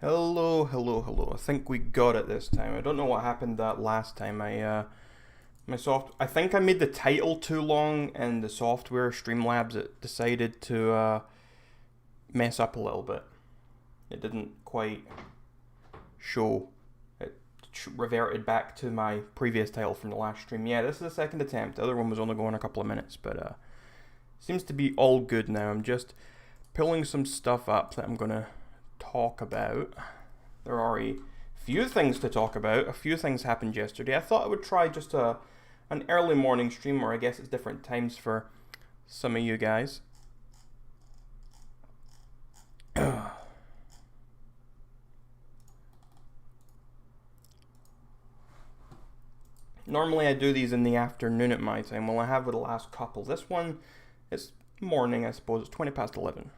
Hello, hello, hello. I think we got it this time. I don't know what happened that last time. I think I made the title too long, and the software Streamlabs it decided to mess up a little bit. It didn't quite show. It reverted back to my previous title from the last stream. Yeah, this is the second attempt. The other one was only going a couple of minutes, but seems to be all good now. I'm just pulling some stuff up that I'm gonna talk about. There are a few things to talk about. A few things happened yesterday. I thought I would try just an early morning stream, or I guess it's different times for some of you guys. Normally I do these in the afternoon at my time. Well, I have with the last couple. This one is morning, I suppose. It's 20 past 11.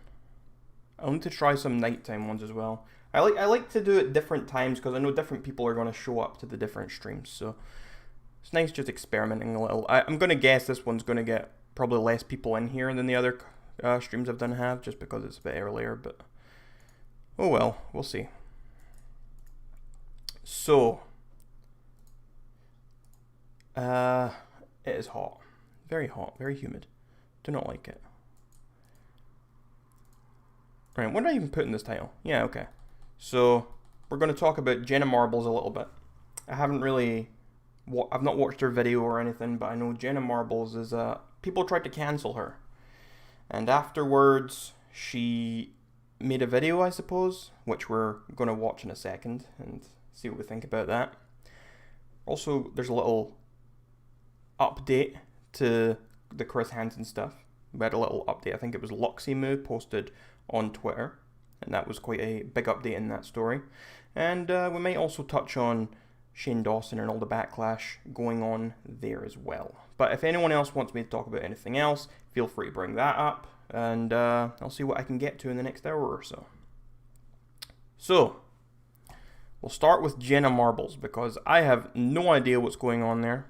I'll need to try some nighttime ones as well. I like to do it different times because I know different people are going to show up to the different streams. So it's nice just experimenting a little. I'm going to guess this one's going to get probably less people in here than the other streams I've done have, just because it's a bit earlier. But oh well, we'll see. So it is hot, very humid. Do not like it. Right, what did I even put in this title? Yeah, okay. So we're going to talk about Jenna Marbles a little bit. I've not watched her video or anything, but I know Jenna Marbles is people tried to cancel her, and afterwards she made a video, I suppose, which we're going to watch in a second and see what we think about that. Also, there's a little update to the Chris Hansen stuff. We had a little update. I think it was Luxymoo posted on Twitter, and that was quite a big update in that story. And we might also touch on Shane Dawson and all the backlash going on there as well. But if anyone else wants me to talk about anything else, feel free to bring that up, and I'll see what I can get to in the next hour or so. So, we'll start with Jenna Marbles, because I have no idea what's going on there,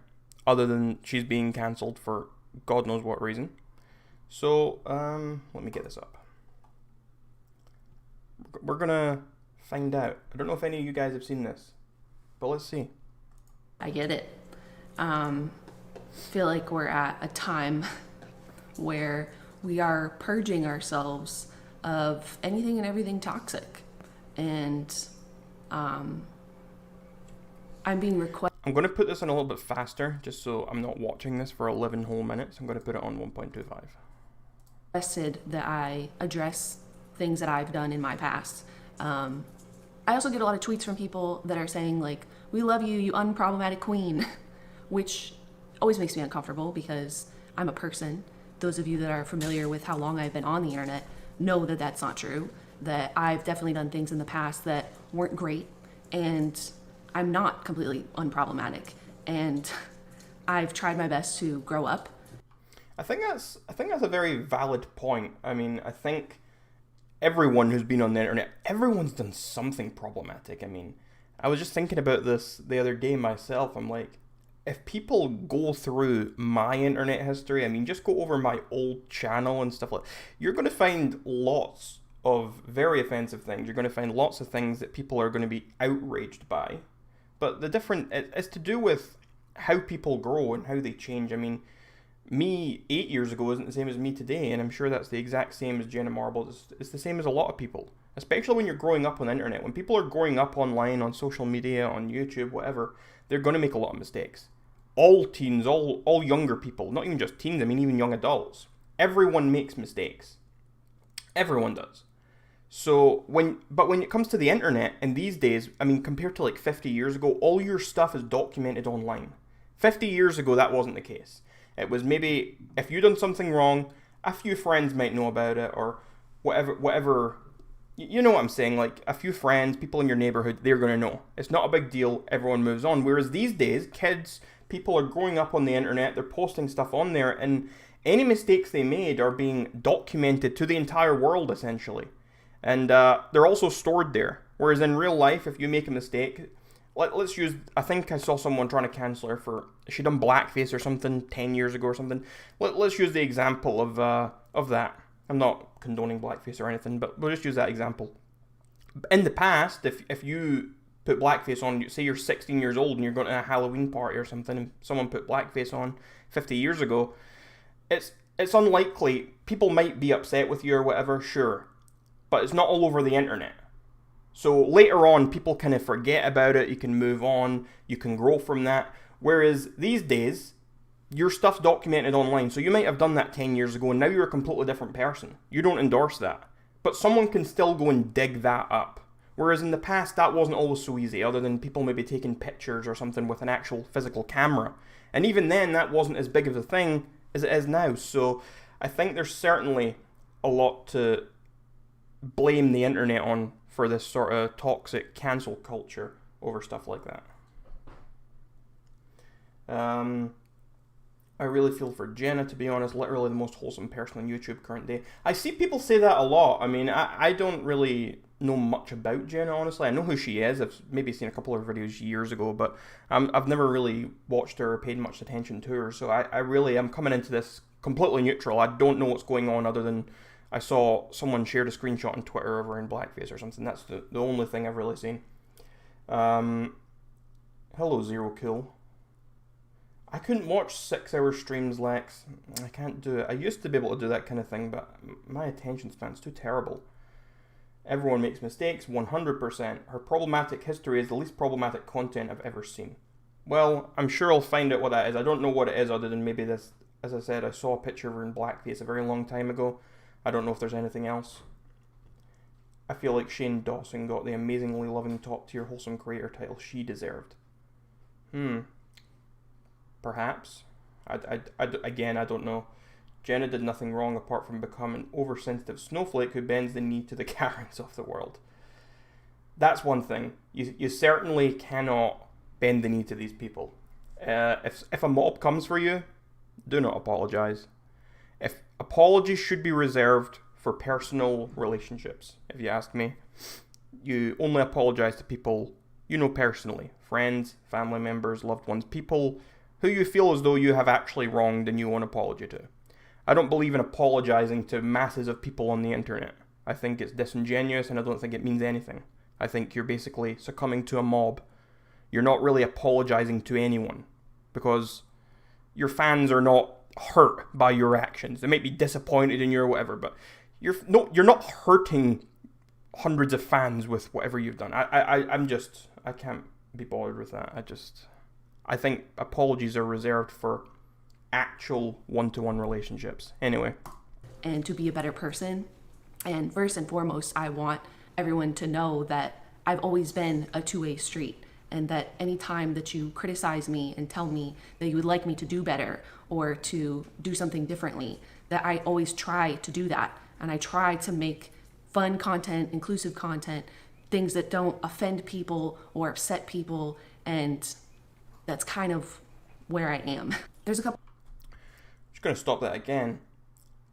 other than she's being cancelled for God knows what reason. So, let me get this up. We're gonna find out. I don't know if any of you guys have seen this, but let's see. I get it. Feel like we're at a time where we are purging ourselves of anything and everything toxic. And I'm being requested. I'm going to put this on a little bit faster, just so I'm not watching this for 11 whole minutes. I'm going to put it on 1.25. Requested that I address things that I've done in my past. I also get a lot of tweets from people that are saying, like, we love you, you unproblematic queen, which always makes me uncomfortable because I'm a person. Those of you that are familiar with how long I've been on the internet know that that's not true, that I've definitely done things in the past that weren't great, and I'm not completely unproblematic, and I've tried my best to grow up. I think that's a very valid point. I mean, I think everyone who's been on the internet, everyone's done something problematic. I mean, I was just thinking about this the other day myself. I'm like, if people go through my internet history, I mean, just go over my old channel and stuff like that, you're going to find lots of very offensive things. You're going to find lots of things that people are going to be outraged by. But it's to do with how people grow and how they change. I mean, me 8 years ago isn't the same as me today, and I'm sure that's the exact same as Jenna Marbles. It's the same as a lot of people, especially when you're growing up on the internet. When people are growing up online, on social media, on YouTube, whatever, they're going to make a lot of mistakes. All teens, all younger people, not even just teens, I mean even young adults. Everyone makes mistakes. Everyone does. So when it comes to the internet, and these days, I mean, compared to like 50 years ago, all your stuff is documented online. 50 years ago, that wasn't the case. It was maybe, if you'd done something wrong, a few friends might know about it, or whatever, you know what I'm saying, like a few friends, people in your neighborhood, they're going to know. It's not a big deal, everyone moves on. Whereas these days, kids, people are growing up on the internet, they're posting stuff on there, and any mistakes they made are being documented to the entire world, essentially. And they're also stored there. Whereas in real life, if you make a mistake, let's use, I think I saw someone trying to cancel her for, she done blackface or something 10 years ago or something. Let's use the example of that. I'm not condoning blackface or anything, but we'll just use that example. In the past, if you put blackface on, say you're 16 years old and you're going to a Halloween party or something, and someone put blackface on 50 years ago, it's unlikely. People might be upset with you or whatever, sure, but it's not all over the internet. So later on, people kind of forget about it, you can move on, you can grow from that. Whereas these days, your stuff's documented online, so you might have done that 10 years ago and now you're a completely different person. You don't endorse that. But someone can still go and dig that up. Whereas in the past, that wasn't always so easy, other than people maybe taking pictures or something with an actual physical camera. And even then, that wasn't as big of a thing as it is now. So I think there's certainly a lot to blame the internet on for this sort of toxic cancel culture over stuff like that. I really feel for Jenna, to be honest, literally the most wholesome person on YouTube current day. I see people say that a lot. I mean, I don't really know much about Jenna, honestly. I know who she is. I've maybe seen a couple of her videos years ago, but I've never really watched her or paid much attention to her. So I really am coming into this completely neutral. I don't know what's going on other than I saw someone shared a screenshot on Twitter of her in blackface or something. That's the only thing I've really seen. Hello, Zero Kill. I couldn't watch 6-hour streams, Lex. I can't do it. I used to be able to do that kind of thing, but my attention span's too terrible. Everyone makes mistakes, 100%. Her problematic history is the least problematic content I've ever seen. Well, I'm sure I'll find out what that is. I don't know what it is other than maybe this. As I said, I saw a picture of her in blackface a very long time ago. I don't know if there's anything else. I feel like Shane Dawson got the amazingly loving top-tier wholesome creator title she deserved. Perhaps. Again, I don't know. Jenna did nothing wrong apart from becoming an oversensitive snowflake who bends the knee to the Karens of the world. That's one thing. You certainly cannot bend the knee to these people. If a mob comes for you, do not apologize. If apologies should be reserved for personal relationships, if you ask me. You only apologize to people you know personally. Friends, family members, loved ones, people who you feel as though you have actually wronged and you want an apology to. I don't believe in apologizing to masses of people on the internet. I think it's disingenuous and I don't think it means anything. I think you're basically succumbing to a mob. You're not really apologizing to anyone because your fans are not hurt by your actions. They might be disappointed in you or whatever, but you're not hurting hundreds of fans with whatever you've done. I can't be bothered with that. I think apologies are reserved for actual one-to-one relationships. Anyway. And to be a better person. And first and foremost, I want everyone to know that I've always been a two-way street, and that any time that you criticize me and tell me that you would like me to do better or to do something differently, that I always try to do that. And I try to make fun content, inclusive content, things that don't offend people or upset people, and that's kind of where I am. There's a couple. Just going to stop that again.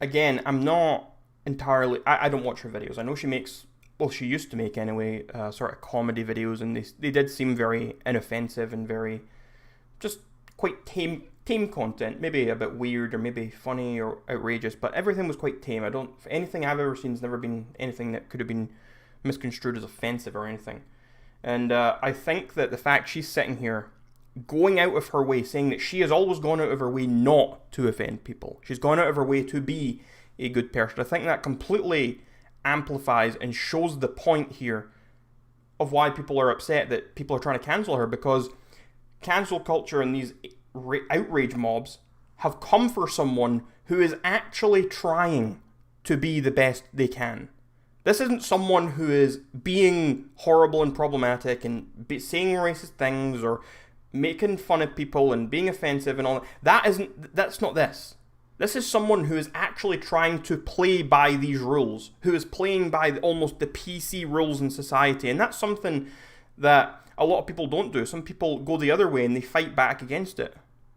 Again, I'm not entirely. I don't watch her videos. I know she makes. Well, she used to make anyway, sort of comedy videos, and they did seem very inoffensive and very, just quite tame content. Maybe a bit weird or maybe funny or outrageous, but everything was quite tame. Anything I've ever seen has never been anything that could have been misconstrued as offensive or anything. And I think that the fact she's sitting here going out of her way, saying that she has always gone out of her way not to offend people. She's gone out of her way to be a good person. I think that completely amplifies and shows the point here of why people are upset that people are trying to cancel her, because cancel culture and these outrage mobs have come for someone who is actually trying to be the best they can. This isn't someone who is being horrible and problematic and saying racist things or making fun of people and being offensive and all that. That's not this. This is someone who is actually trying to play by these rules, who is playing by almost the PC rules in society. And that's something that a lot of people don't do. Some people go the other way and they fight back against it.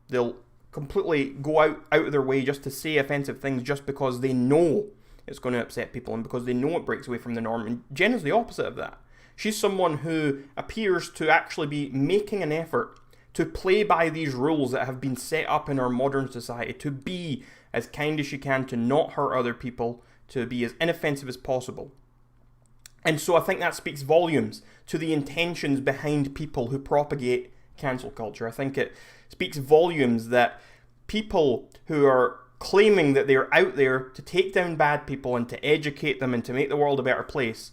They'll completely go out of their way just to say offensive things just because they know it's going to upset people and because they know it breaks away from the norm. And Jenna's the opposite of that. She's someone who appears to actually be making an effort to play by these rules that have been set up in our modern society, to be as kind as she can, to not hurt other people, to be as inoffensive as possible. And so I think that speaks volumes to the intentions behind people who propagate cancel culture. I think it speaks volumes that people who are claiming that they're out there to take down bad people and to educate them and to make the world a better place,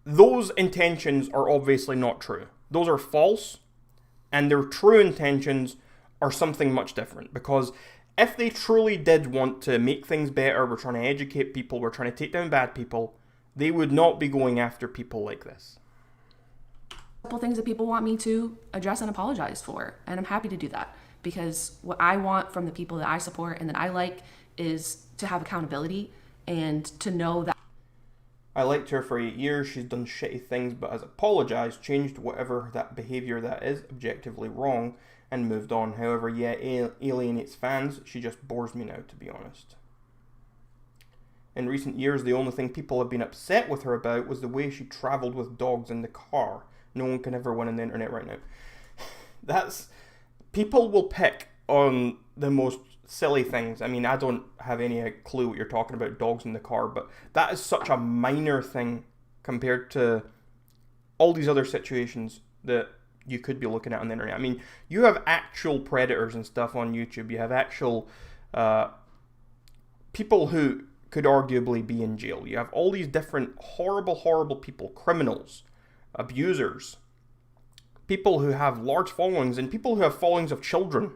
those intentions are obviously not true. Those are false, and their true intentions are something much different. Because if they truly did want to make things better, we're trying to educate people, we're trying to take down bad people, they would not be going after people like this. A couple things that people want me to address and apologize for, and I'm happy to do that, because what I want from the people that I support and that I like is to have accountability and to know that I liked her for 8 years, she's done shitty things but has apologised, changed whatever that behaviour that is objectively wrong, and moved on. However, yeah, alienates fans, she just bores me now, to be honest. In recent years, the only thing people have been upset with her about was the way she travelled with dogs in the car. No one can ever win on the internet right now. People will pick on the most silly things. I mean, I don't have any clue what you're talking about, dogs in the car, but that is such a minor thing compared to all these other situations that you could be looking at on the internet. I mean, you have actual predators and stuff on YouTube. You have actual people who could arguably be in jail. You have all these different horrible, horrible people, criminals, abusers, people who have large followings, and people who have followings of children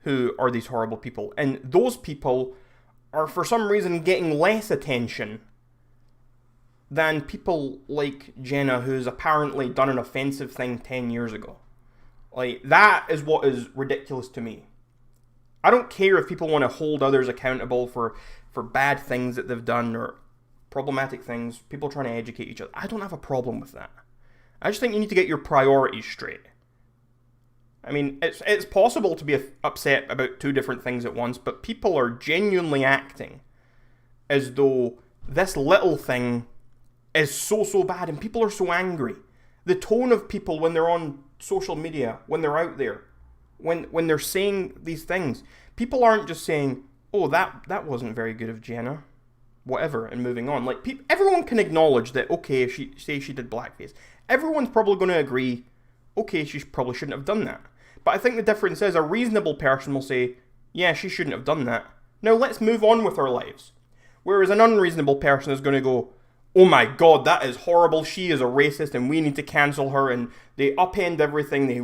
who are these horrible people. And those people are, for some reason, getting less attention than people like Jenna, who's apparently done an offensive thing 10 years ago. Like, that is what is ridiculous to me. I don't care if people want to hold others accountable for bad things that they've done or problematic things, people trying to educate each other. I don't have a problem with that. I just think you need to get your priorities straight. I mean, it's possible to be upset about two different things at once, but people are genuinely acting as though this little thing is so bad, and people are so angry. The tone of people when they're on social media, when they're out there, when they're saying these things, people aren't just saying, oh, that wasn't very good of Jenna, whatever, and moving on. Like, everyone can acknowledge that, okay, if she did blackface, everyone's probably going to agree, okay, she probably shouldn't have done that. But I think the difference is a reasonable person will say, yeah, she shouldn't have done that. Now let's move on with our lives. Whereas an unreasonable person is going to go, oh my god, that is horrible, she is a racist and we need to cancel her, and they upend everything, they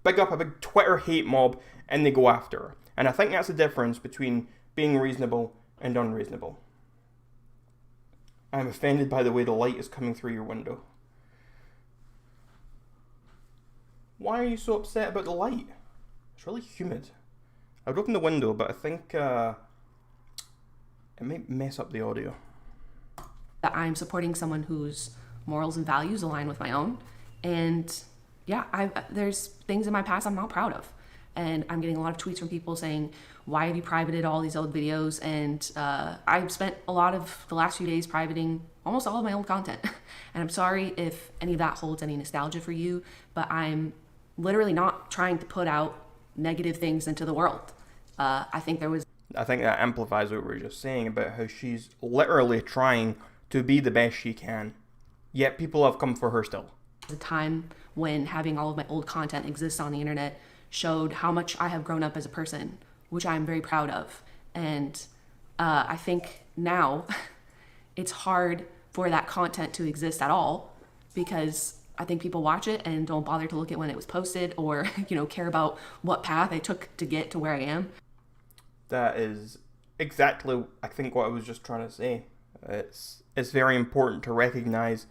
big up a big Twitter hate mob, and they go after her. And I think that's the difference between being reasonable and unreasonable. I'm offended by the way the light is coming through your window. Why are you so upset about the light? It's really humid. I would open the window, but I think it might mess up the audio. That I'm supporting someone whose morals and values align with my own. And yeah, there's things in my past I'm not proud of. And I'm getting a lot of tweets from people saying, why have you privated all these old videos? And I've spent a lot of the last few days privating almost all of my old content. And I'm sorry if any of that holds any nostalgia for you, but I'm literally not trying to put out negative things into the world. I think that amplifies what we were just saying about how she's literally trying to be the best she can, yet people have come for her still. The time when having all of my old content exist on the internet showed how much I have grown up as a person, which I'm very proud of. And I think now it's hard for that content to exist at all, because I think people watch it and don't bother to look at when it was posted or, care about what path I took to get to where I am. That is exactly, I think, what I was just trying to say. It's very important to recognize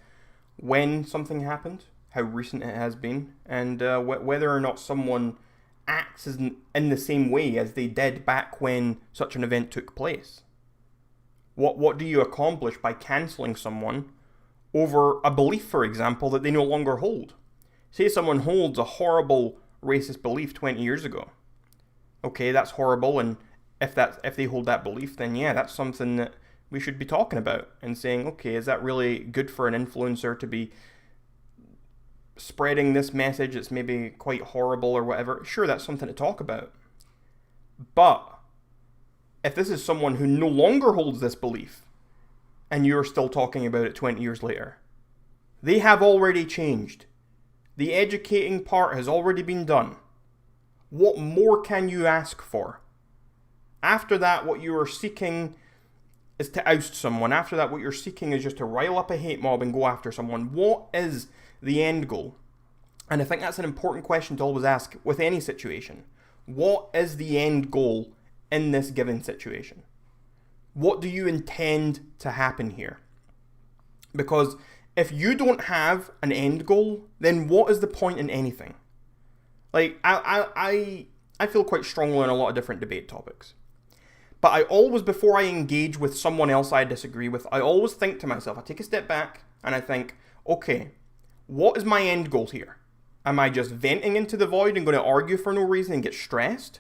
when something happened, how recent it has been, and whether or not someone acts in the same way as they did back when such an event took place. What do you accomplish by cancelling someone over a belief, for example, that they no longer hold? Say someone holds a horrible racist belief 20 years ago. Okay, that's horrible, and if they hold that belief, then yeah, that's something that we should be talking about and saying, okay, is that really good for an influencer to be spreading this message that's maybe quite horrible or whatever? Sure, that's something to talk about. But if this is someone who no longer holds this belief and you're still talking about it 20 years later. They have already changed. The educating part has already been done. What more can you ask for? After that, what you are seeking is to oust someone. After that, what you're seeking is just to rile up a hate mob and go after someone. What is the end goal? And I think that's an important question to always ask with any situation. What is the end goal in this given situation? What do you intend to happen here? Because if you don't have an end goal, then what is the point in anything? Like, I feel quite strongly on a lot of different debate topics. But I always, before I engage with someone else I disagree with, I always think to myself, I take a step back and I think, okay, what is my end goal here? Am I just venting into the void and going to argue for no reason and get stressed?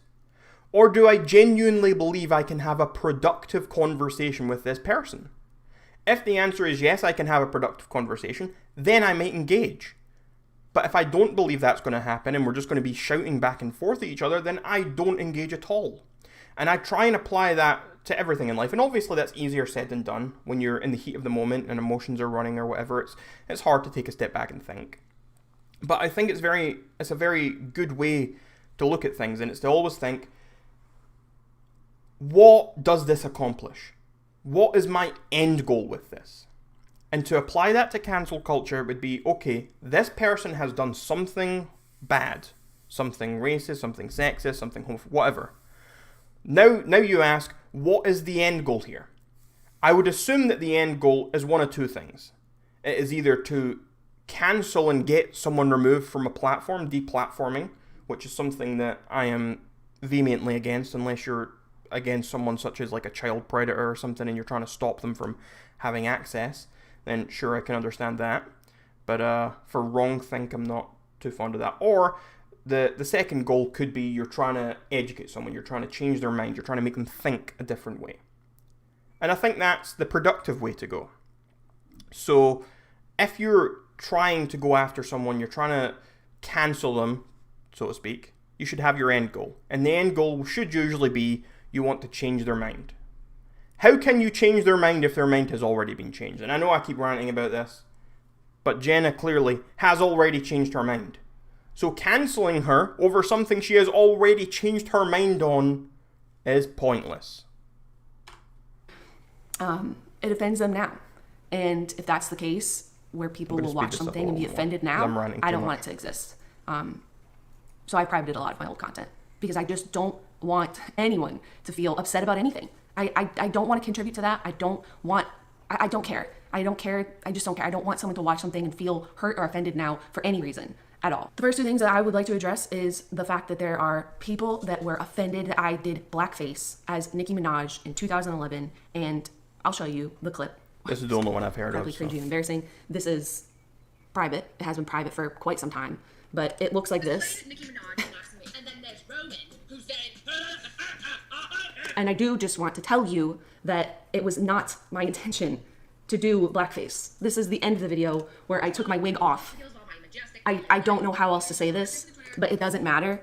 Or do I genuinely believe I can have a productive conversation with this person? If the answer is yes, I can have a productive conversation, then I might engage. But if I don't believe that's going to happen and we're just going to be shouting back and forth at each other, then I don't engage at all. And I try and apply that to everything in life. And obviously that's easier said than done when you're in the heat of the moment and emotions are running or whatever. It's hard to take a step back and think. But I think it's a very good way to look at things, and it's to always think, what does this accomplish? What is my end goal with this? And to apply that to cancel culture would be, okay, this person has done something bad, something racist, something sexist, something homophobic, whatever. Now you ask, what is the end goal here? I would assume that the end goal is one of two things. It is either to cancel and get someone removed from a platform, deplatforming, which is something that I am vehemently against, unless you're against someone such as like a child predator or something and you're trying to stop them from having access, then sure, I can understand that. But for wrongthink, I'm not too fond of that. Or the second goal could be you're trying to educate someone, you're trying to change their mind, you're trying to make them think a different way. And I think that's the productive way to go. So if you're trying to go after someone, you're trying to cancel them, so to speak, you should have your end goal. And the end goal should usually be you want to change their mind. How can you change their mind if their mind has already been changed? And I know I keep ranting about this, but Jenna clearly has already changed her mind. So cancelling her over something she has already changed her mind on is pointless. It offends them now. And if that's the case, where people will watch something and be offended now, I don't want it to exist. So I privated a lot of my old content because I just don't want anyone to feel upset about anything. I don't want to contribute to that. I don't care. I just don't care. I don't want someone to watch something and feel hurt or offended now for any reason at all. The first two things that I would like to address is the fact that there are people that were offended that I did blackface as Nicki Minaj in 2011, and I'll show you the clip. This is the only one I've heard of. Cringy and embarrassing. This is private. It has been private for quite some time, but it looks like this. And then there's Roman, who's saying, and I do just want to tell you that it was not my intention to do blackface. This is the end of the video where I took my wig off. I don't know how else to say this, but it doesn't matter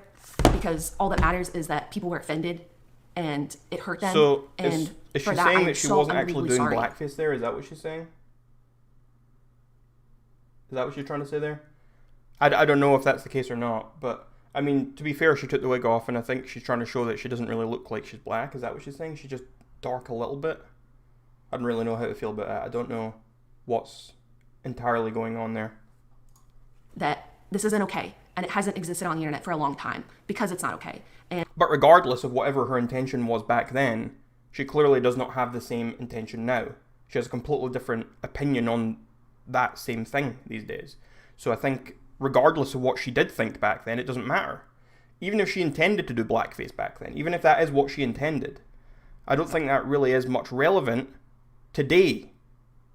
because all that matters is that people were offended and it hurt them. So and is she saying that she wasn't actually doing blackface there? Is that what she's saying? Is that what you're trying to say there? I don't know if that's the case or not, but I mean, to be fair, she took the wig off, and I think she's trying to show that she doesn't really look like she's black. Is that what she's saying? She's just dark a little bit? I don't really know how to feel about that. I don't know what's entirely going on there. That this isn't okay, and it hasn't existed on the internet for a long time because it's not okay. But regardless of whatever her intention was back then, she clearly does not have the same intention now. She has a completely different opinion on that same thing these days. So I think regardless of what she did think back then, it doesn't matter. Even if she intended to do blackface back then, even if that is what she intended, I don't think that really is much relevant today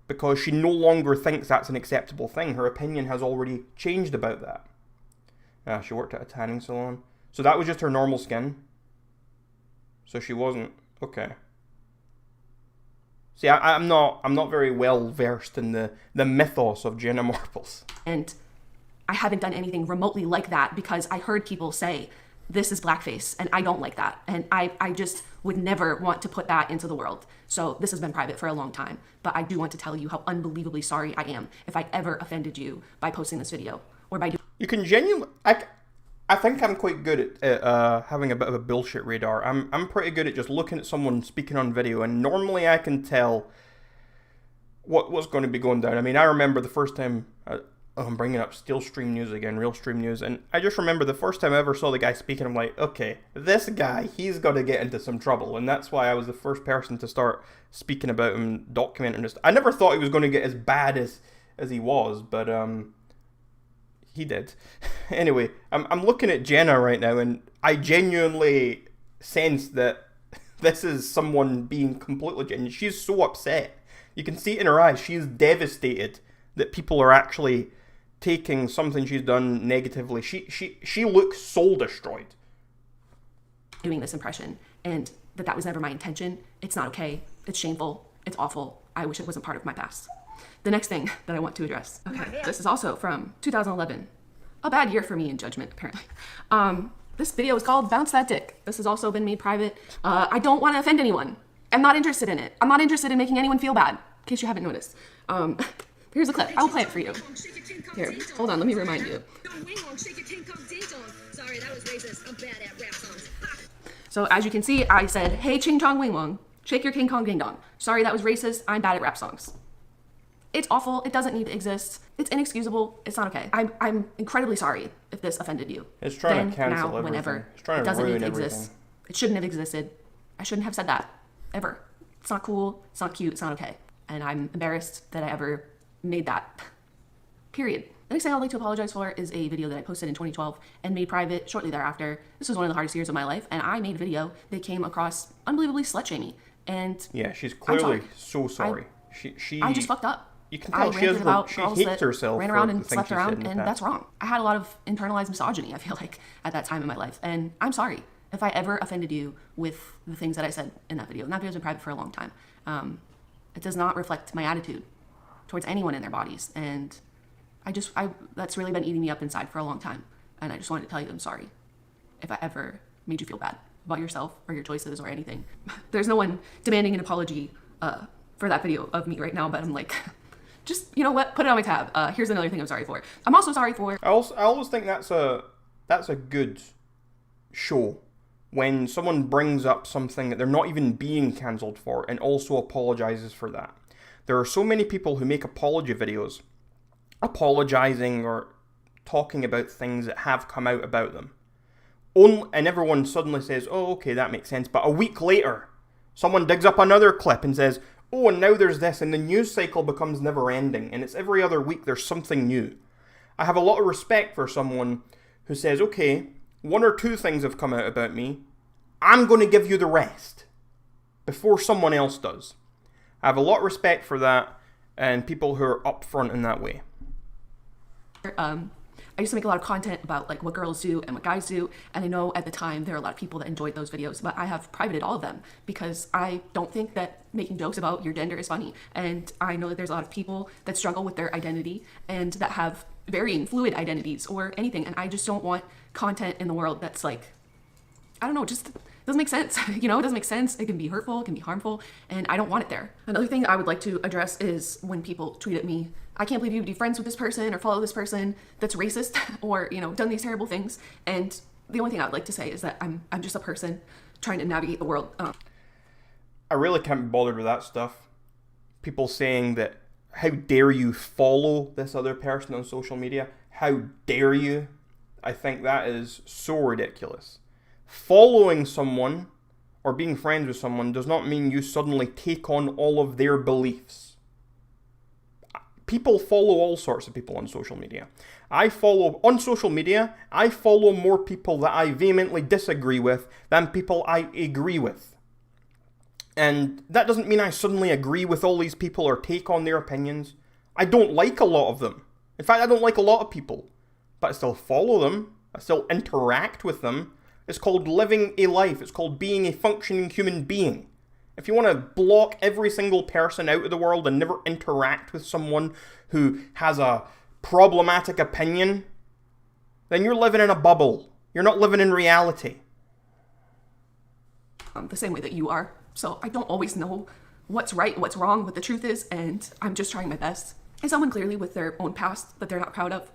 because she no longer thinks that's an acceptable thing. Her opinion has already changed about that. She worked at a tanning salon. So that was just her normal skin. So she wasn't... Okay. See, I'm not very well versed in the mythos of Jenna Marbles. And I haven't done anything remotely like that because I heard people say this is blackface, and I don't like that. And I just would never want to put that into the world. So this has been private for a long time, but I do want to tell you how unbelievably sorry I am if I ever offended you by posting this video or by doing. You can genuinely... I think I'm quite good at having a bit of a bullshit radar. I'm pretty good at just looking at someone speaking on video, and normally I can tell what's going to be going down. I mean, I remember the first time... I'm bringing up Steel Stream News again, Real Stream News, and I just remember the first time I ever saw the guy speaking, I'm like, okay, this guy, he's got to get into some trouble, and that's why I was the first person to start speaking about him, documenting this. I never thought he was going to get as bad as he was, but he did. Anyway, I'm looking at Jenna right now, and I genuinely sense that this is someone being completely genuine. She's so upset. You can see it in her eyes. She's devastated that people are actually taking something she's done negatively. She looks soul destroyed. Doing this impression, and that was never my intention. It's not okay. It's shameful. It's awful. I wish it wasn't part of my past. The next thing that I want to address. Okay, this is also from 2011. A bad year for me in judgment, apparently. This video is called Bounce That Dick. This has also been made private. I don't want to offend anyone. I'm not interested in it. I'm not interested in making anyone feel bad, in case you haven't noticed. Here's a clip. I'll play it for you. Here, hold on, let me remind you. Sorry, that was racist. I'm bad at rap songs. So as you can see, I said, hey, ching chong wing wong, shake your King Kong ding dong. Sorry, that was racist. I'm bad at rap songs. It's awful. It doesn't need to exist. It's inexcusable. It's not okay. I'm incredibly sorry if this offended you. It's trying to cancel now, everything. Whenever. It's trying It to doesn't ruin need to everything. exist. It shouldn't have existed. I shouldn't have said that. Ever. It's not cool. It's not cute. It's not okay. And I'm embarrassed that I ever made that. Period. The next thing I'd like to apologize for is a video that I posted in 2012 and made private shortly thereafter. This was one of the hardest years of my life, and I made a video that came across unbelievably slut-shamey. And yeah, she's clearly so sorry. I just fucked up. You can tell she hates herself. Ran around for and the slept things she said around, in the and past. that's wrong. I had a lot of internalized misogyny, I feel like, at that time in my life. And I'm sorry if I ever offended you with the things that I said in that video. And that video's been private for a long time. It does not reflect my attitude towards anyone in their bodies. And that's really been eating me up inside for a long time. And I just wanted to tell you I'm sorry if I ever made you feel bad about yourself or your choices or anything. There's no one demanding an apology for that video of me right now, but I'm like, just, you know what, put it on my tab. Here's another thing I'm sorry for. I'm also sorry for... I always think that's a good show when someone brings up something that they're not even being cancelled for and also apologizes for that. There are so many people who make apology videos apologizing or talking about things that have come out about them. And everyone suddenly says, oh, okay, that makes sense. But a week later, someone digs up another clip and says, oh, and now there's this, and the news cycle becomes never ending, and it's every other week there's something new. I have a lot of respect for someone who says, okay, one or two things have come out about me, I'm going to give you the rest before someone else does. I have a lot of respect for that, and people who are upfront in that way. I used to make a lot of content about like what girls do and what guys do, and I know at the time there are a lot of people that enjoyed those videos, but I have privated all of them because I don't think that making jokes about your gender is funny. And I know that there's a lot of people that struggle with their identity and that have varying fluid identities or anything, and I just don't want content in the world that's like, I don't know, just doesn't make sense. You know, it doesn't make sense. It can be hurtful, it can be harmful, and I don't want it there. Another thing I would like to address is when people tweet at me, I can't believe you'd be friends with this person or follow this person that's racist or, you know, done these terrible things. And the only thing I would like to say is that I'm just a person trying to navigate the world. I really can't be bothered with that stuff. People saying that, how dare you follow this other person on social media? How dare you? I think that is so ridiculous. Following someone or being friends with someone does not mean you suddenly take on all of their beliefs. People follow all sorts of people on social media. I follow more people that I vehemently disagree with than people I agree with. And that doesn't mean I suddenly agree with all these people or take on their opinions. I don't like a lot of them. In fact, I don't like a lot of people. But I still follow them. I still interact with them. It's called living a life. It's called being a functioning human being. If you want to block every single person out of the world and never interact with someone who has a problematic opinion, then you're living in a bubble. You're not living in reality. The same way that you are. So I don't always know what's right, what's wrong, what the truth is, and I'm just trying my best. As someone clearly with their own past that they're not proud of,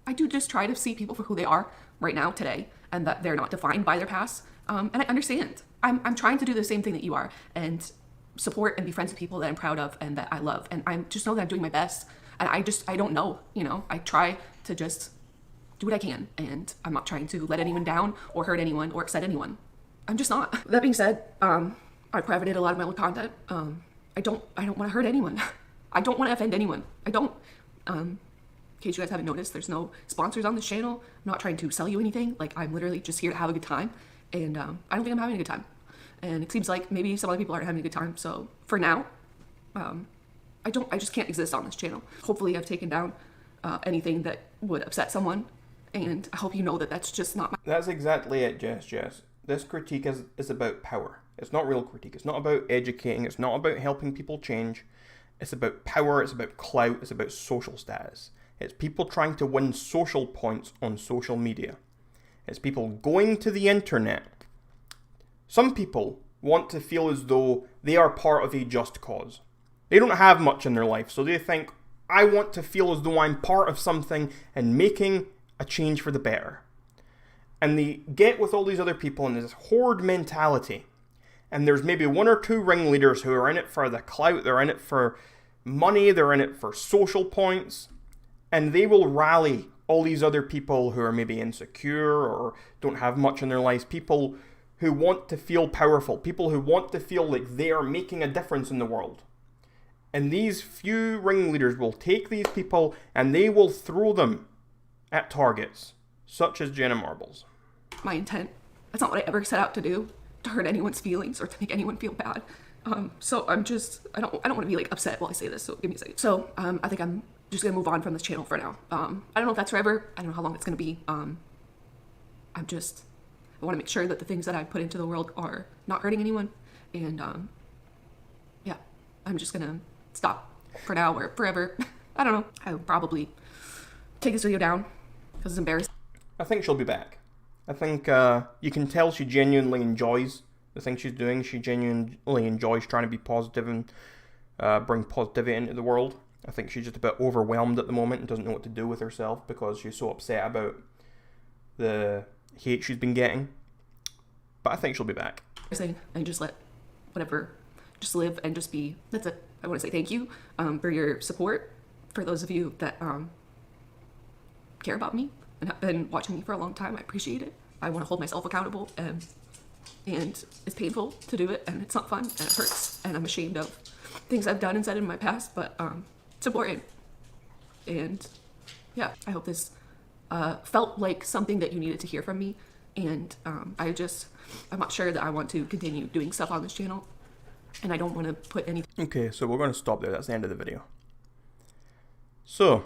I do just try to see people for who they are right now, today, and that they're not defined by their past. And I understand. I'm trying to do the same thing that you are, and support and be friends with people that I'm proud of and that I love. And I just know that I'm doing my best. And I don't know, I try to just do what I can, and I'm not trying to let anyone down or hurt anyone or upset anyone. I'm just not. That being said, I privated a lot of my old content. I don't want to hurt anyone. I don't want to offend anyone. I don't. In case you guys haven't noticed, there's no sponsors on this channel. I'm not trying to sell you anything. Like, I'm literally just here to have a good time, and I don't think I'm having a good time. And it seems like maybe some other people aren't having a good time. So for now, I just can't exist on this channel. Hopefully I've taken down anything that would upset someone, and I hope you know that that's just not my... That's exactly it, Jess. This critique is about power. It's not real critique. It's not about educating. It's not about helping people change. It's about power. It's about clout. It's about social status. It's people trying to win social points on social media. It's people going to the internet. Some people want to feel as though they are part of a just cause. They don't have much in their life, so they think, I want to feel as though I'm part of something and making a change for the better. And they get with all these other people in this horde mentality. And there's maybe one or two ringleaders who are in it for the clout, they're in it for money, they're in it for social points. And they will rally all these other people who are maybe insecure or don't have much in their lives. People who want to feel powerful. People who want to feel like they are making a difference in the world. And these few ringleaders will take these people and they will throw them at targets, such as Jenna Marbles. My intent. That's not what I ever set out to do, to hurt anyone's feelings or to make anyone feel bad. So I'm just, I don't want to be like upset while I say this, so give me a second. So I think I'm just gonna move on from this channel for now. I don't know if that's forever. I don't know how long it's gonna be. I want to make sure that the things that I put into the world are not hurting anyone. And yeah, I'm just gonna stop for now or forever. I don't know. I would probably take this video down because it's embarrassing. I think she'll be back. I think you can tell she genuinely enjoys the thing she's doing. She genuinely enjoys trying to be positive and bring positivity into the world. I think she's just a bit overwhelmed at the moment and doesn't know what to do with herself because she's so upset about the hate she's been getting. But I think she'll be back. And just let whatever, just live and just be, that's it. I want to say thank you for your support. For those of you that care about me and have been watching me for a long time, I appreciate it. I want to hold myself accountable, and it's painful to do it, and it's not fun, and it hurts, and I'm ashamed of things I've done and said in my past, but it's important. And yeah, I hope this felt like something that you needed to hear from me, and I'm not sure that I want to continue doing stuff on this channel, and I don't want to put anything. Okay, so we're going to stop there. That's the end of the video. So,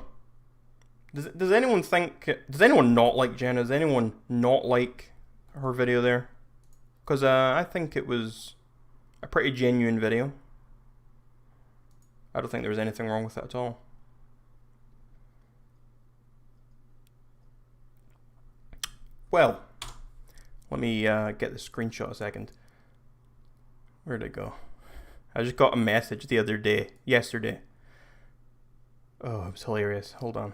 does anyone not like Jenna? Does anyone not like her video there? Because I think it was a pretty genuine video. I don't think there was anything wrong with it at all. Well, let me get the screenshot a second. Where'd it go? I just got a message yesterday. Oh, it was hilarious. Hold on.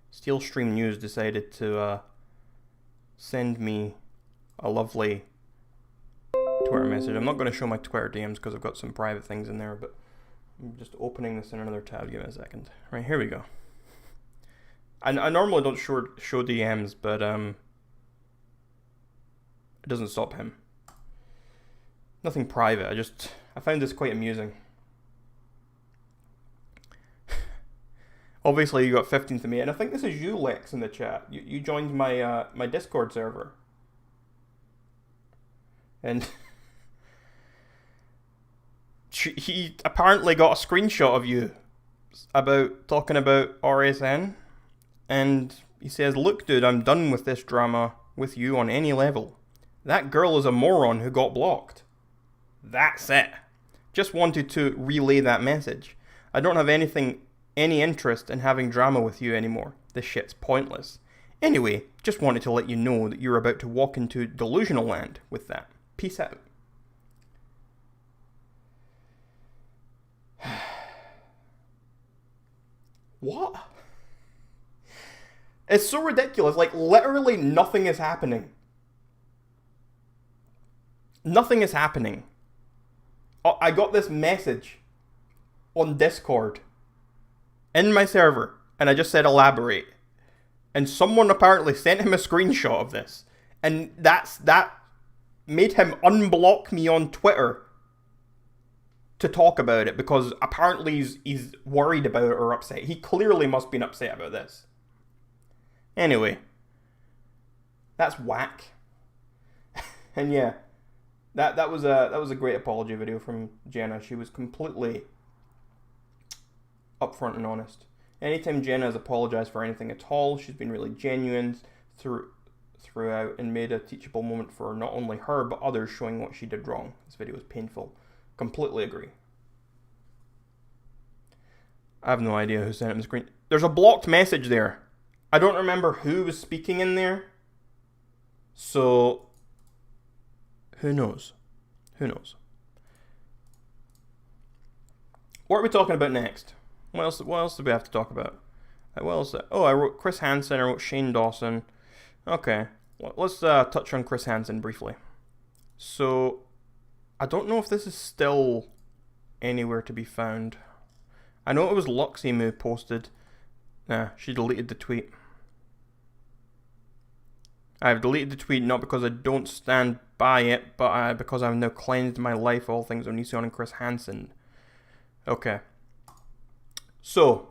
Steel Stream News decided to send me a lovely Twitter message. I'm not going to show my Twitter DMs because I've got some private things in there, but I'm just opening this in another tab. Give me a second. Right, here we go. I normally don't show DMs, but it doesn't stop him. Nothing private. I found this quite amusing. Obviously, you got 15th of May, and I think this is you, Lex, in the chat. You joined my my Discord server, and he apparently got a screenshot of you talking about RSN, and he says, "Look, dude, I'm done with this drama with you on any level. That girl is a moron who got blocked. That's it. Just wanted to relay that message. I don't have any interest in having drama with you anymore. This shit's pointless. Anyway, just wanted to let you know that you're about to walk into delusional land with that. Peace out. What? It's so ridiculous. Like, literally nothing is happening. Nothing is happening. I got this message on Discord in my server, and I just said elaborate. And someone apparently sent him a screenshot of this. And that made him unblock me on Twitter to talk about it, because apparently he's worried about it or upset. He clearly must have been upset about this. Anyway, that's whack. And yeah, that was a great apology video from Jenna. She was completely upfront and honest. Anytime Jenna has apologized for anything at all, she's been really genuine throughout and made a teachable moment for not only her but others, showing what she did wrong. This video was painful. Completely agree. I have no idea who sent him the screen. There's a blocked message there. I don't remember who was speaking in there. So, who knows? Who knows? What are we talking about next? What else do we have to talk about? What else? Oh, I wrote Chris Hansen. I wrote Shane Dawson. Okay. Let's touch on Chris Hansen briefly. So, I don't know if this is still anywhere to be found. I know it was Luxiem who posted. Nah, she deleted the tweet. I've deleted the tweet not because I don't stand by it, but because I've now cleansed my life all things Onision and Chris Hansen. Okay. So,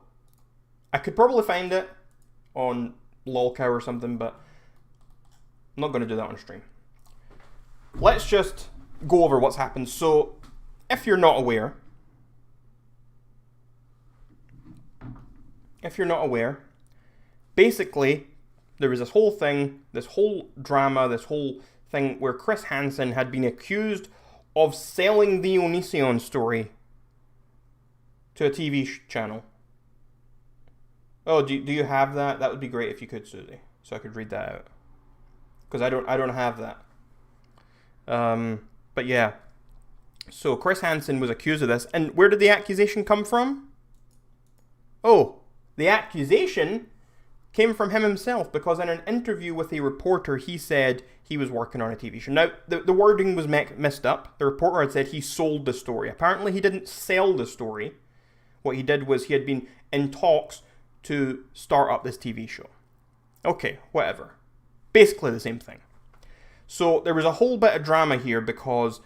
I could probably find it on lolcow or something, but I'm not going to do that on stream. Let's just go over what's happened. So, if you're not aware, basically, there was this whole thing, this whole drama, this whole thing where Chris Hansen had been accused of selling the Onision story to a TV channel. Oh, do you have that? That would be great if you could, Susie, so I could read that out. Because I don't have that. But yeah. So Chris Hansen was accused of this, and where did the accusation come from? Oh, the accusation came from him himself, because in an interview with a reporter, he said he was working on a TV show. Now, the wording was messed up. The reporter had said he sold the story. Apparently, he didn't sell the story. What he did was he had been in talks to start up this TV show. Okay, whatever. Basically the same thing. So there was a whole bit of drama here because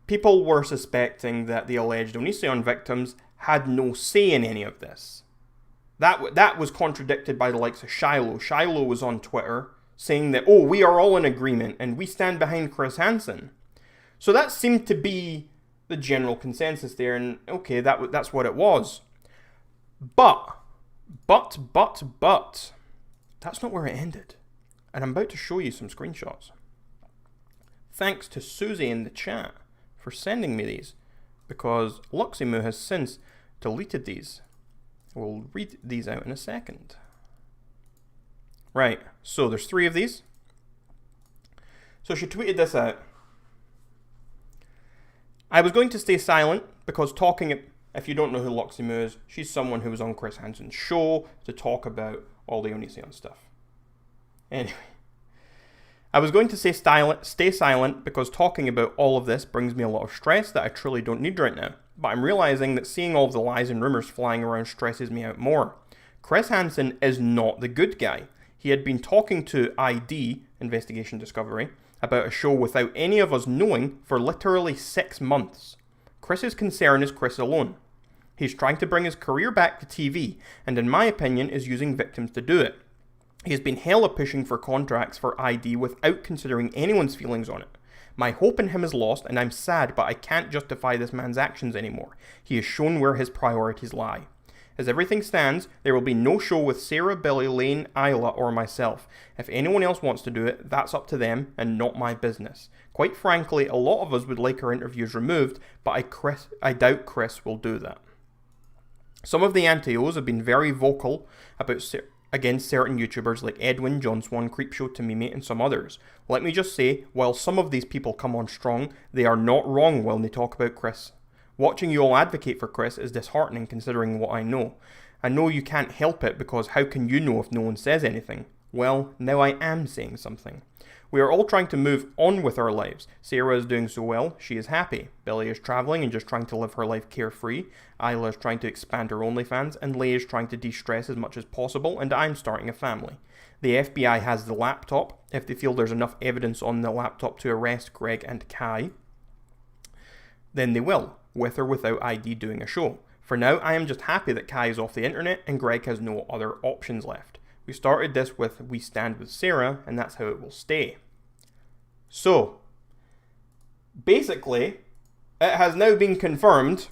people were suspecting that the alleged Onision victims had no say in any of this. That was contradicted by the likes of Shiloh. Shiloh was on Twitter saying that, oh, we are all in agreement and we stand behind Chris Hansen. So that seemed to be the general consensus there, and okay, that's what it was. But, that's not where it ended. And I'm about to show you some screenshots. Thanks to Susie in the chat for sending me these, because Luximu has since deleted these. We'll read these out in a second. Right, so there's 3 of these. So she tweeted this out. I was going to stay silent because talking, if you don't know who Luximu is, she's someone who was on Chris Hansen's show to talk about all the Onision stuff. Anyway, I was going to stay silent because talking about all of this brings me a lot of stress that I truly don't need right now. But I'm realizing that seeing all of the lies and rumors flying around stresses me out more. Chris Hansen is not the good guy. He had been talking to ID, Investigation Discovery, about a show without any of us knowing for literally 6 months. Chris's concern is Chris alone. He's trying to bring his career back to TV, and in my opinion is using victims to do it. He has been hella pushing for contracts for ID without considering anyone's feelings on it. My hope in him is lost, and I'm sad, but I can't justify this man's actions anymore. He has shown where his priorities lie. As everything stands, there will be no show with Sarah, Billy, Lane, Isla, or myself. If anyone else wants to do it, that's up to them and not my business. Quite frankly, a lot of us would like our interviews removed, but I doubt Chris will do that. Some of the anti-Os have been very vocal about against certain YouTubers like Edwin, John Swan, Creepshow, Tamimi, and some others. Let me just say, while some of these people come on strong, they are not wrong when they talk about Chris. Watching you all advocate for Chris is disheartening considering what I know. I know you can't help it because how can you know if no one says anything? Well, now I am saying something. We are all trying to move on with our lives. Sarah is doing so well, she is happy. Billy is travelling and just trying to live her life carefree. Isla is trying to expand her OnlyFans, and Leigh is trying to de-stress as much as possible, and I'm starting a family. The FBI has the laptop, if they feel there's enough evidence on the laptop to arrest Greg and Kai, then they will, with or without ID doing a show. For now, I am just happy that Kai is off the internet and Greg has no other options left. We started this with We Stand With Sarah, and that's how it will stay. So, basically, it has now been confirmed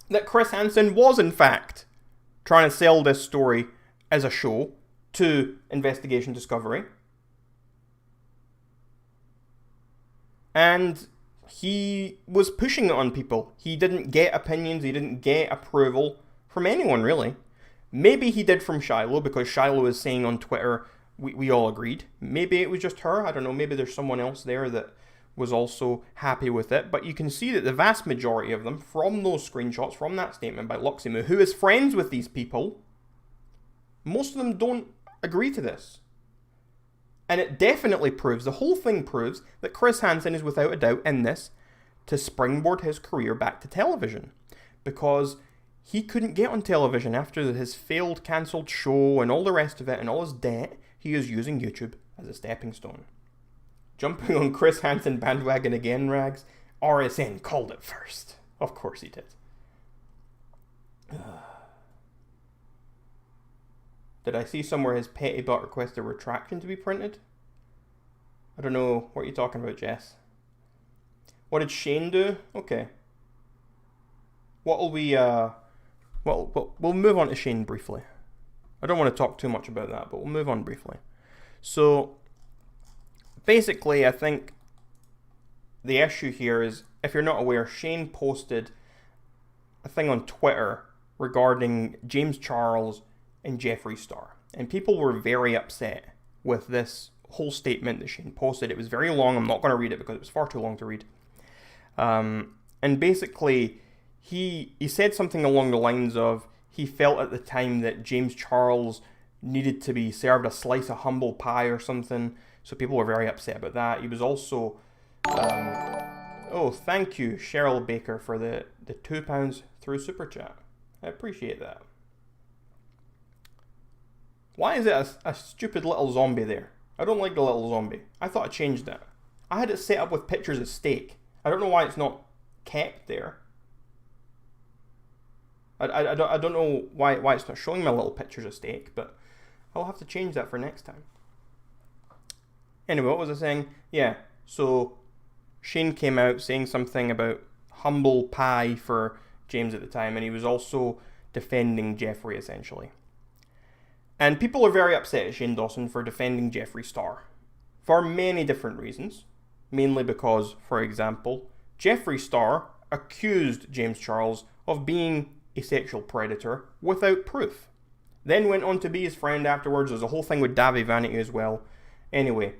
that Chris Hansen was, in fact, trying to sell this story as a show to Investigation Discovery. And he was pushing it on people. He didn't get opinions, he didn't get approval from anyone, really. Maybe he did from Shiloh, because Shiloh is saying on Twitter, we all agreed. Maybe it was just her, I don't know, maybe there's someone else there that was also happy with it. But you can see that the vast majority of them, from those screenshots, from that statement by Luximu, who is friends with these people, most of them don't agree to this. And it definitely proves, the whole thing proves, that Chris Hansen is without a doubt in this to springboard his career back to television. Because he couldn't get on television after his failed, cancelled show and all the rest of it and all his debt. He is using YouTube as a stepping stone. Jumping on Chris Hansen bandwagon again, Rags. RSN called it first. Of course he did. Did I see somewhere his petty butt requested a retraction to be printed? I don't know. What are you talking about, Jess? What did Shane do? Okay. What'll we, Well, we'll move on to Shane briefly. I don't want to talk too much about that, but we'll move on briefly. So, basically, I think the issue here is, if you're not aware, Shane posted a thing on Twitter regarding James Charles and Jeffree Star. And people were very upset with this whole statement that Shane posted. It was very long. I'm not going to read it because it was far too long to read. And basically, he said something along the lines of, he felt at the time that James Charles needed to be served a slice of humble pie or something. So people were very upset about that. He was also... oh, thank you, Cheryl Baker, for the £2 through Super Chat. I appreciate that. Why is it a stupid little zombie there? I don't like the little zombie. I thought I changed that. I had it set up with pictures of steak. I don't know why it's not kept there. I don't know why it's not showing my little pictures of steak, but I'll have to change that for next time. Anyway, what was I saying? Yeah, so Shane came out saying something about humble pie for James at the time, and he was also defending Jeffree, essentially. And people are very upset at Shane Dawson for defending Jeffree Star, for many different reasons. Mainly because, for example, Jeffree Star accused James Charles of being a sexual predator without proof. Then went on to be his friend afterwards. There's a whole thing with Davy Vanity as well. Anyway,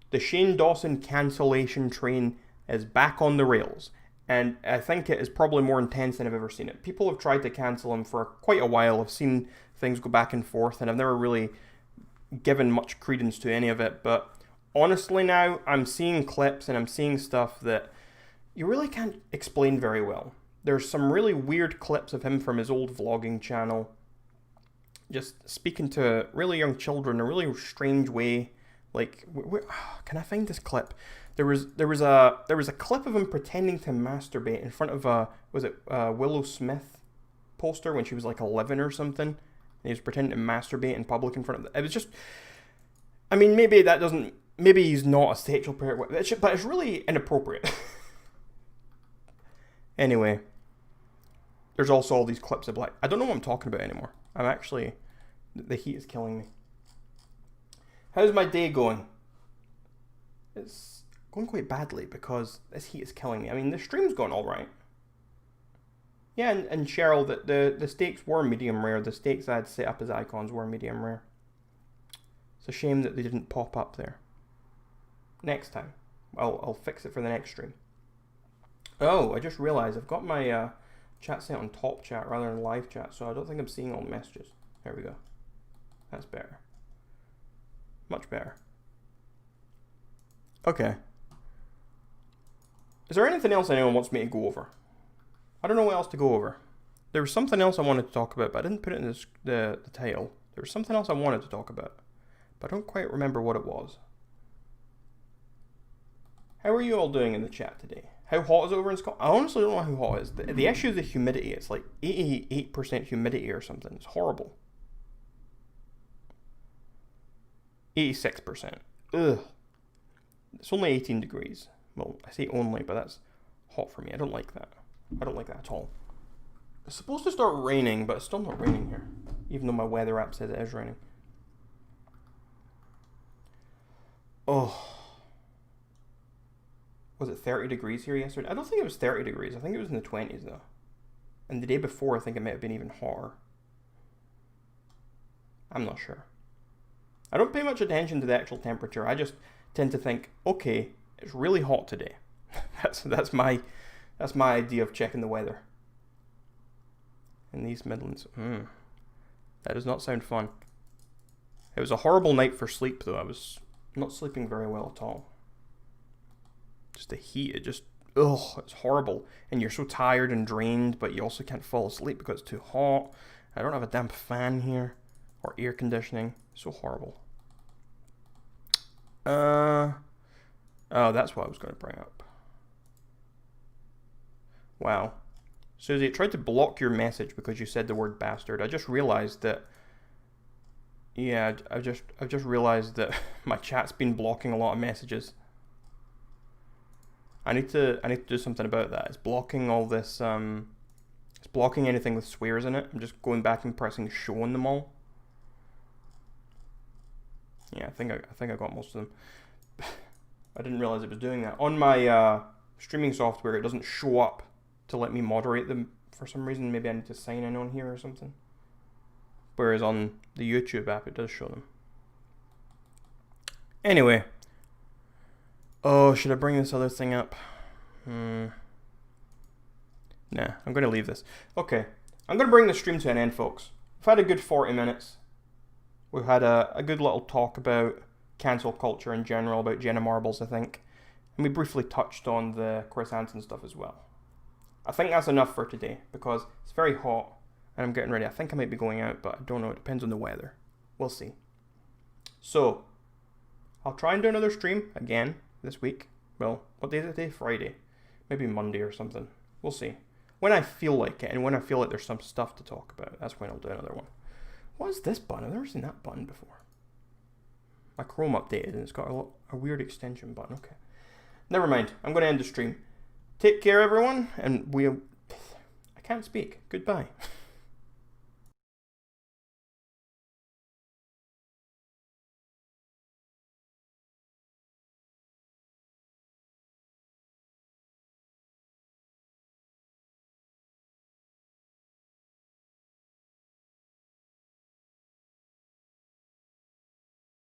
the Shane Dawson cancellation train is back on the rails. And I think it is probably more intense than I've ever seen it. People have tried to cancel him for quite a while. I've seen things go back and forth, and I've never really given much credence to any of it. But honestly now, I'm seeing clips and I'm seeing stuff that you really can't explain very well. There's some really weird clips of him from his old vlogging channel, just speaking to really young children in a really strange way. Like, can I find this clip? There was a clip of him pretending to masturbate in front of a Willow Smith poster when she was like 11 or something. And he was pretending to masturbate in public in front of it was just, I mean, maybe he's not a sexual predator, but it's really inappropriate. Anyway, there's also all these clips of I don't know what I'm talking about anymore. I'm actually, the heat is killing me. How's my day going? It's going quite badly because this heat is killing me. I mean, the stream's going all right. Yeah, and Cheryl, the steaks were medium rare. The steaks I had set up as icons were medium rare. It's a shame that they didn't pop up there. Next time. I'll fix it for the next stream. Oh, I just realized I've got my chat set on top chat rather than live chat, so I don't think I'm seeing all the messages. There we go. That's better. Much better. Okay. Is there anything else anyone wants me to go over? I don't know what else to go over. There was something else I wanted to talk about, but I didn't put it in the title. There was something else I wanted to talk about, but I don't quite remember what it was. How are you all doing in the chat today? How hot is it over in Scotland? I honestly don't know how hot it is. The issue is the humidity. It's like 88% humidity or something. It's horrible. 86%. Ugh. It's only 18 degrees. Well, I say only, but that's hot for me. I don't like that. I don't like that at all. It's supposed to start raining, but it's still not raining here. Even though my weather app says it is raining. Oh. Was it 30 degrees here yesterday? I don't think it was 30 degrees. I think it was in the 20s though. And the day before, I think it might have been even hotter. I'm not sure. I don't pay much attention to the actual temperature. I just tend to think, okay, it's really hot today. that's my idea of checking the weather. In the East Midlands. That does not sound fun. It was a horrible night for sleep though. I was not sleeping very well at all. Just the heat, it's horrible. And you're so tired and drained, but you also can't fall asleep because it's too hot. I don't have a damn fan here or air conditioning. So horrible. Oh, that's what I was going to bring up. Wow. Susie, it tried to block your message because you said the word bastard. I just realized that. Yeah, I've just realized that my chat's been blocking a lot of messages. I need to do something about that. It's blocking all this. It's blocking anything with swears in it. I'm just going back and pressing show on them all. Yeah, I think I got most of them. I didn't realize it was doing that. On my streaming software, it doesn't show up to let me moderate them for some reason. Maybe I need to sign in on here or something. Whereas on the YouTube app, it does show them. Anyway. Oh, should I bring this other thing up? Nah, I'm going to leave this. Okay, I'm going to bring the stream to an end, folks. We've had a good 40 minutes. We've had a good little talk about cancel culture in general, about Jenna Marbles, I think. And we briefly touched on the Chris Hansen stuff as well. I think that's enough for today, because it's very hot, and I'm getting ready. I think I might be going out, but I don't know. It depends on the weather. We'll see. So, I'll try and do another stream again this week. Well, what day is it today? Friday. Maybe Monday or something. We'll see. When I feel like it, and when I feel like there's some stuff to talk about, that's when I'll do another one. What is this button? I've never seen that button before. My Chrome updated and it's got a weird extension button. Okay. Never mind. I'm going to end the stream. Take care, everyone, and I can't speak. Goodbye.